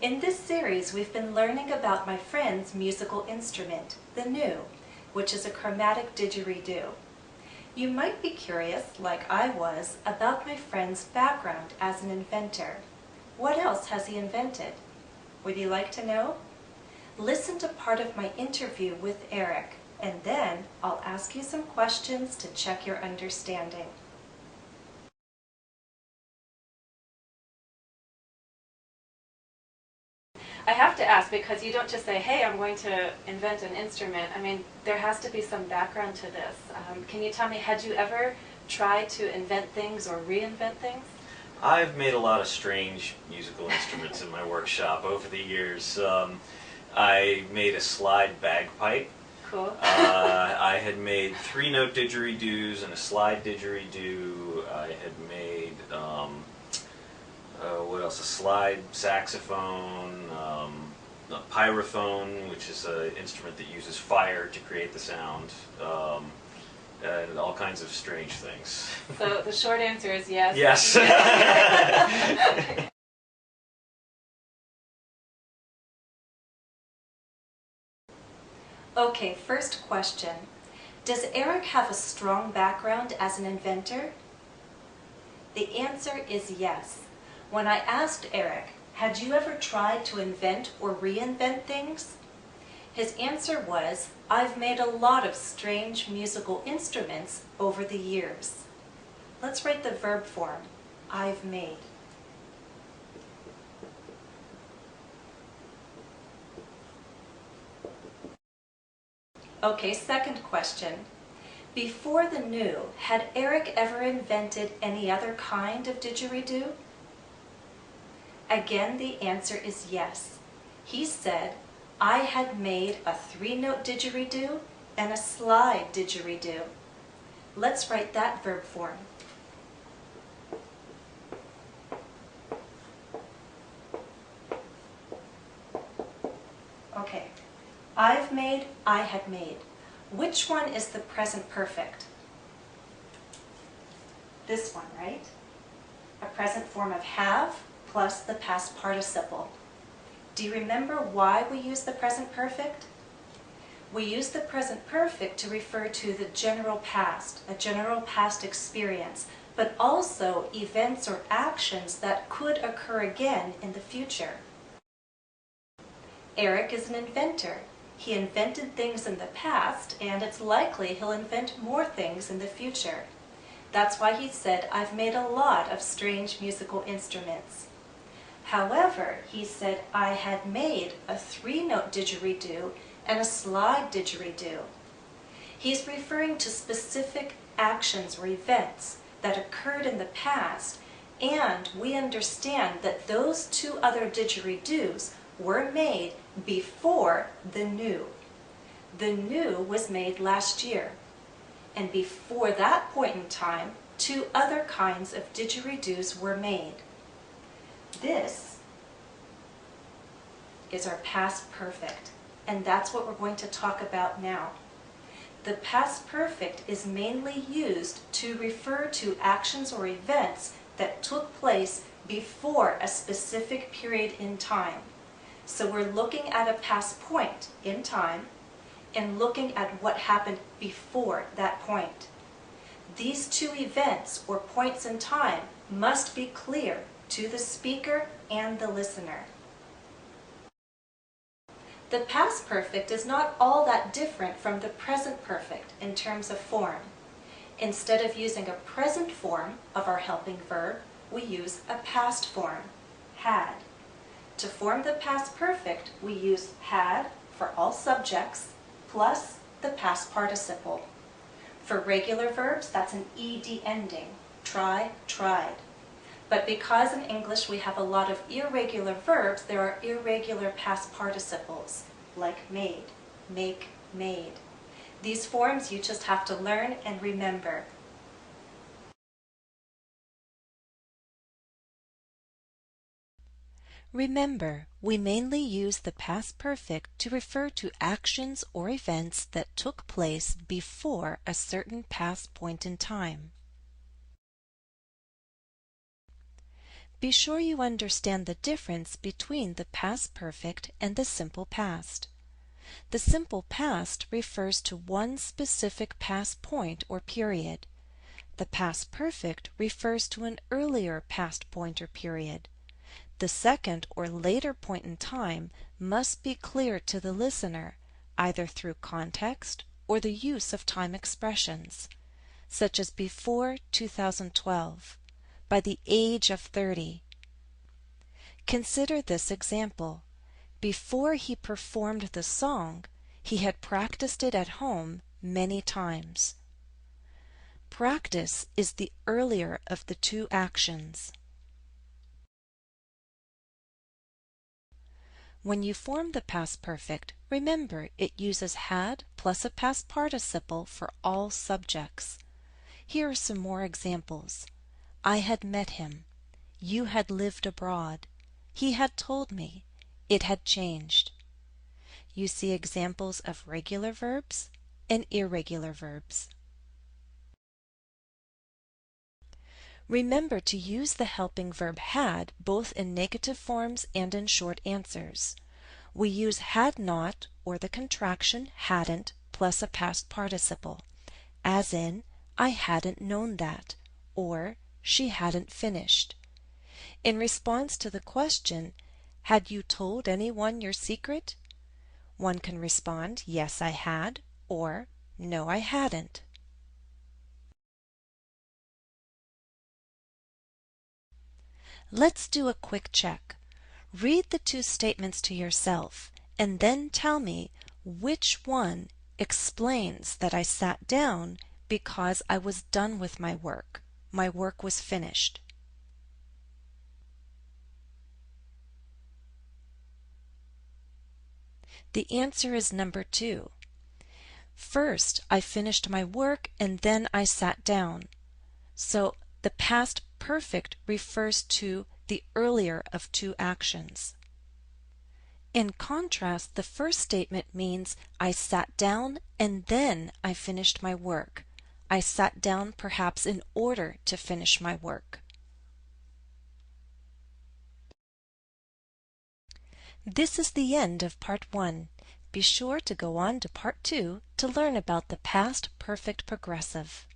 In this series, we've been learning about my friend's musical instrument, the new, which is a chromatic didgeridoo. You might be curious, like I was, about my friend's background as an inventor. What else has he invented? Would you like to know? Listen to part of my interview with Eric, and then I'll ask you some questions to check your understanding. I have to ask, because you don't just say, hey, I'm going to invent an instrument. I mean, there has to be some background to this. Can you tell me, had you ever tried to invent things or reinvent things? I've made a lot of strange musical instruments in my workshop over the years. I made a slide bagpipe. Cool. I had made 3-note didgeridoos and a slide didgeridoo. I had made, what else? A slide saxophone, a pyrophone, which is an instrument that uses fire to create the sound, and all kinds of strange things. So the short answer is yes. Yes. Okay, first question. Does Eric have a strong background as an inventor? The answer is yes. When I asked Eric, had you ever tried to invent or reinvent things? His answer was, I've made a lot of strange musical instruments over the years. Let's write the verb form, I've made. Okay, second question. Before the new, had Eric ever invented any other kind of didgeridoo? Again, the answer is yes. He said, I had made a 3-note didgeridoo and a slide didgeridoo. Let's write that verb form. Okay, I've made, I had made. Which one is the present perfect? This one, right? A present form of have plus the past participle. Do you remember why we use the present perfect? We use the present perfect to refer to the general past, a general past experience, but also events or actions that could occur again in the future. Eric is an inventor. He invented things in the past, and it's likely he'll invent more things in the future. That's why he said, I've made a lot of strange musical instruments. However, he said, I had made a 3-note didgeridoo and a slide didgeridoo. He's referring to specific actions or events that occurred in the past, and we understand that those two other didgeridoos were made before the new. The new was made last year, and before that point in time, 2 other kinds of didgeridoos were made. This is our past perfect, and that's what we're going to talk about now. The past perfect is mainly used to refer to actions or events that took place before a specific period in time. So we're looking at a past point in time and looking at what happened before that point. These 2 events or points in time must be clear to the speaker and the listener. The past perfect is not all that different from the present perfect in terms of form. Instead of using a present form of our helping verb, we use a past form, had. To form the past perfect, we use had for all subjects plus the past participle. For regular verbs, that's an ed ending, try, tried. But because in English we have a lot of irregular verbs, there are irregular past participles, like made, make, made. These forms you just have to learn and remember. Remember, we mainly use the past perfect to refer to actions or events that took place before a certain past point in time. Be sure you understand the difference between the past perfect and the simple past. The simple past refers to one specific past point or period. The past perfect refers to an earlier past point or period. The second or later point in time must be clear to the listener, either through context or the use of time expressions, such as before 2012, by the age of 30. Consider this example. Before he performed the song, he had practiced it at home many times. Practice is the earlier of the two actions. When you form the past perfect, remember it uses had plus a past participle for all subjects. Here are some more examples. I had met him. You had lived abroad. He had told me. It had changed. You see examples of regular verbs and irregular verbs. Remember to use the helping verb had both in negative forms and in short answers. We use had not or the contraction hadn't plus a past participle, as in, I hadn't known that, or she hadn't finished. In response to the question, had you told anyone your secret? One can respond, yes, I had, or no, I hadn't. Let's do a quick check. Read the two statements to yourself and then tell me which one explains that I sat down because I was done with my work. My work was finished. The answer is number 2. First, I finished my work and then I sat down. So the past perfect refers to the earlier of two actions. In contrast, the first statement means I sat down and then I finished my work. I sat down perhaps in order to finish my work. This is the end of Part 1. Be sure to go on to Part 2 to learn about the past perfect progressive.